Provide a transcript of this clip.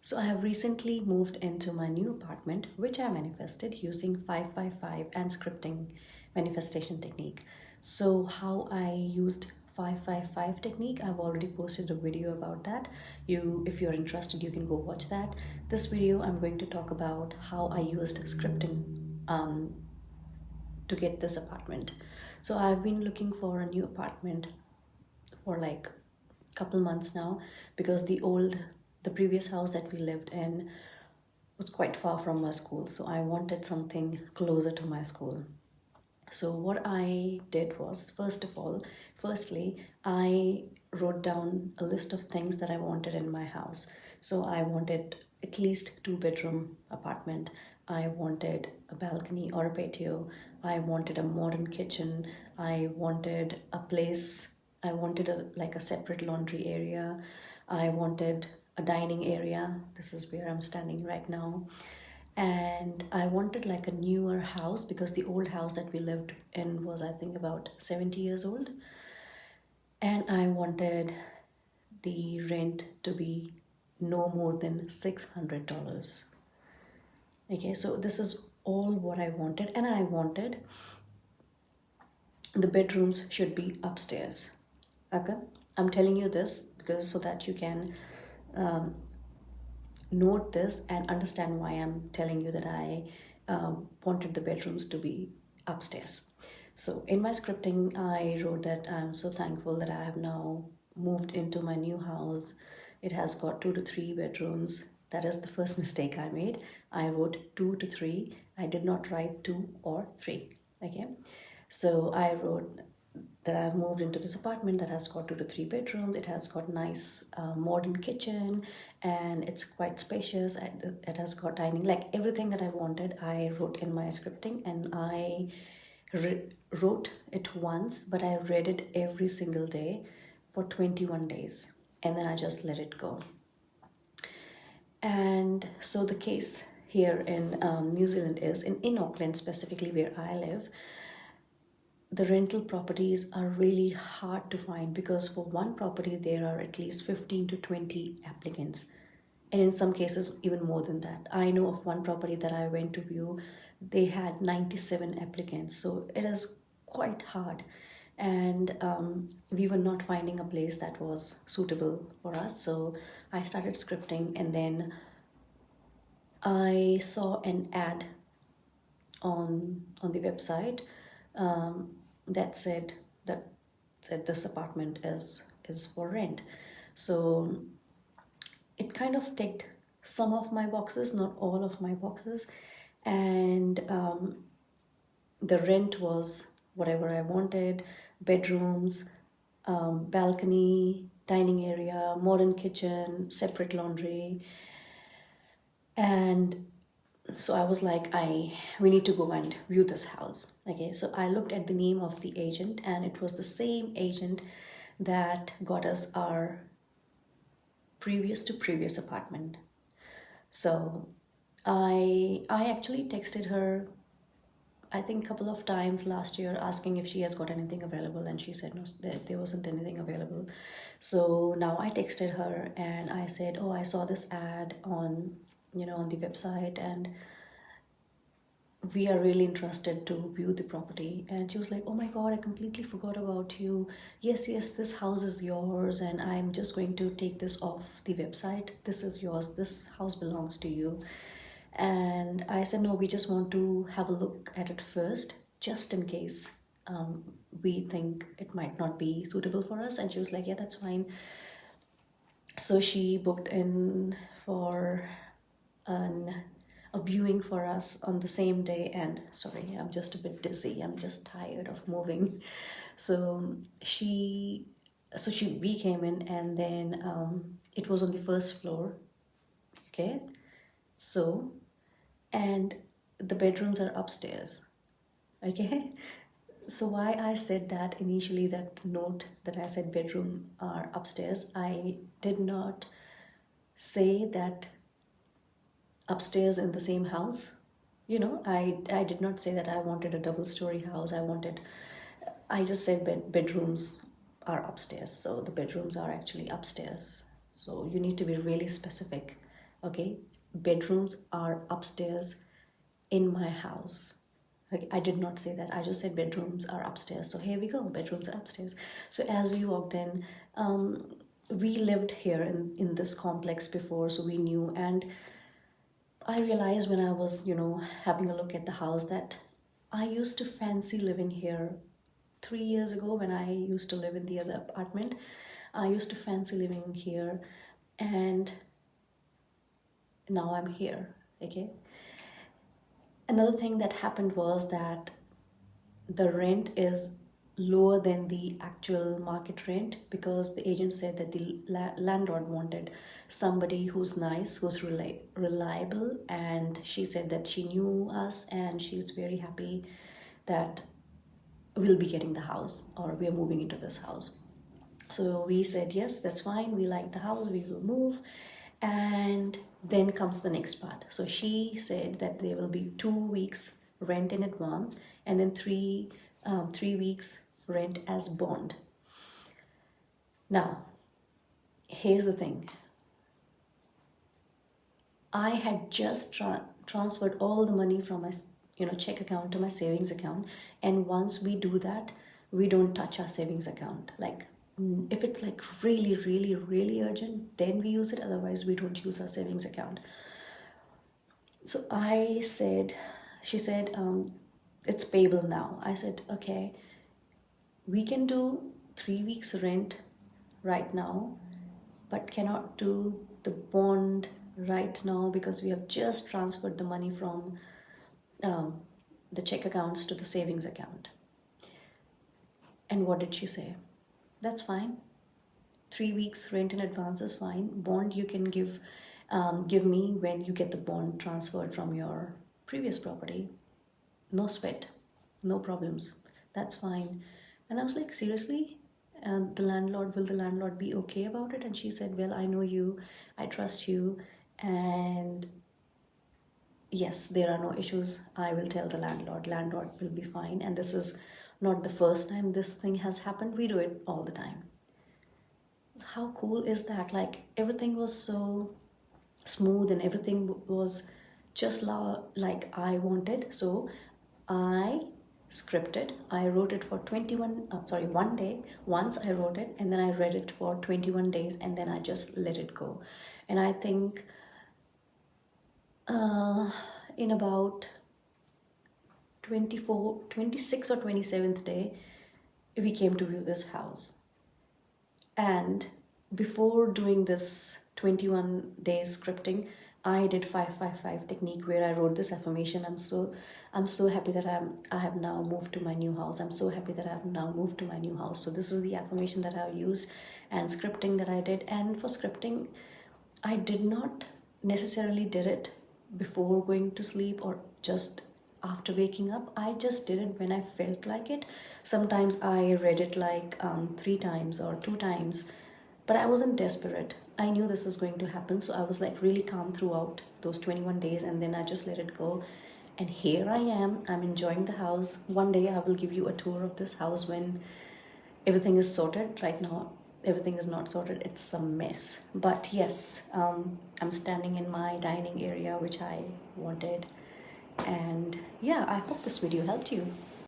So I have recently moved into my new apartment, which I manifested using 555 and scripting manifestation technique. So how I used 555 technique, I've already posted a video about that. If you're interested, you can go watch that. This video, I'm going to talk about how I used scripting to get this apartment. So I've been looking for a new apartment for like couple months now because the previous house that we lived in was quite far from my school, so I wanted something closer to my school. So what I did was, firstly I wrote down a list of things that I wanted in my house. So I wanted at least 2-bedroom apartment. I wanted a balcony or a patio. I wanted a modern kitchen. I wanted a separate laundry area. I wanted a dining area. This is where I'm standing right now. And I wanted like a newer house because the old house that we lived in was, I think, about 70 years old. And I wanted the rent to be no more than $600. Okay, so this is all what I wanted. And I wanted the bedrooms should be upstairs. Okay, I'm telling you this because so that you can note this and understand why I'm telling you that I wanted the bedrooms to be upstairs. So in my scripting, I wrote that I'm so thankful that I have now moved into my new house. It has got 2 to 3 bedrooms. That is the first mistake I made. I wrote 2 to 3. I did not write 2 or 3. Okay, so I wrote that I've moved into this apartment that has got 2 to 3 bedrooms. It has got nice modern kitchen and it's quite spacious. It has got dining, like everything that I wanted I wrote in my scripting, and I wrote it once, but I read it every single day for 21 days and then I just let it go. And so the case here in New Zealand is in Auckland specifically, where I live, the rental properties are really hard to find because for one property there are at least 15 to 20 applicants, and in some cases even more than that. I know of one property that I went to view, they had 97 applicants, so it is quite hard. And we were not finding a place that was suitable for us, so I started scripting, and then I saw an ad on the website that said this apartment is for rent. So it kind of ticked some of my boxes, not all of my boxes, and the rent was whatever I wanted: bedrooms, balcony, dining area, modern kitchen, separate laundry. And so I was like, we need to go and view this house. Okay, so I looked at the name of the agent, and it was the same agent that got us our previous apartment. So I actually texted her, I think a couple of times last year, asking if she has got anything available, and she said no, there wasn't anything available. So now I texted her and I said, oh, I saw this ad on on the website, and we are really interested to view the property. And she was like, oh my god, I completely forgot about you. Yes, this house is yours, and I'm just going to take this off the website. This is yours, this house belongs to you. And I said, no, we just want to have a look at it first, just in case we think it might not be suitable for us. And she was like, yeah, that's fine. So she booked in for a viewing for us on the same day. And sorry, I'm just a bit dizzy, I'm just tired of moving. So we came in, and then it was on the first floor. Okay, so, and the bedrooms are upstairs. Okay, so why I said that initially, that note that I said bedroom are upstairs, I did not say that upstairs in the same house. I did not say that I wanted a double-story house. I just said bedrooms are upstairs, so the bedrooms are actually upstairs. So you need to be really specific Okay, bedrooms are upstairs in my house. Okay, I did not say that. I just said bedrooms are upstairs. So here we go. Bedrooms are upstairs. So as we walked in, we lived here in this complex before, so we knew. And I realized when I was, having a look at the house that I used to fancy living here 3 years ago when I used to live in the other apartment. I used to fancy living here, and now I'm here. Okay. Another thing that happened was that the rent is lower than the actual market rent because the agent said that the landlord wanted somebody who's nice, who's reliable, and she said that she knew us and she's very happy that we'll be getting the house or we are moving into this house. So we said, yes, that's fine. We like the house. We will move. And then comes the next part. So she said that there will be 2 weeks rent in advance and then 3 weeks rent as bond. Now, here's the thing. I had just transferred all the money from my check account to my savings account, and once we do that, we don't touch our savings account. Like, if it's like really really really urgent, then we use it, otherwise we don't use our savings account. So she said, it's payable now. I said, okay, we can do 3 weeks rent right now, but cannot do the bond right now because we have just transferred the money from the check accounts to the savings account. And what did she say? That's fine. 3 weeks rent in advance is fine. Bond you can give me when you get the bond transferred from your previous property. No sweat, no problems. That's fine. And I was like, seriously? And will the landlord be okay about it? And she said, well, I know you, I trust you, and yes, there are no issues. I will tell the landlord will be fine. And this is not the first time this thing has happened. We do it all the time. How cool is that? Like, everything was so smooth and everything was just like I wanted. So I wrote it for 1 day. Once I wrote it, and then I read it for 21 days, and then I just let it go. And I think in about 26th or 27th day, we came to view this house. And before doing this 21 days scripting, I did 555 technique where I wrote this affirmation. I'm so happy that I have now moved to my new house. I'm so happy that I have now moved to my new house. So this is the affirmation that I've used, and scripting that I did. And for scripting, I did not necessarily did it before going to sleep or just after waking up. I just did it when I felt like it. Sometimes I read it like 3 times or 2 times, but I wasn't desperate. I knew this was going to happen, so I was like really calm throughout those 21 days, and then I just let it go. And here I am. I'm enjoying the house. One day I will give you a tour of this house when everything is sorted. Right now, everything is not sorted. It's a mess. But yes, I'm standing in my dining area, which I wanted. And yeah, I hope this video helped you.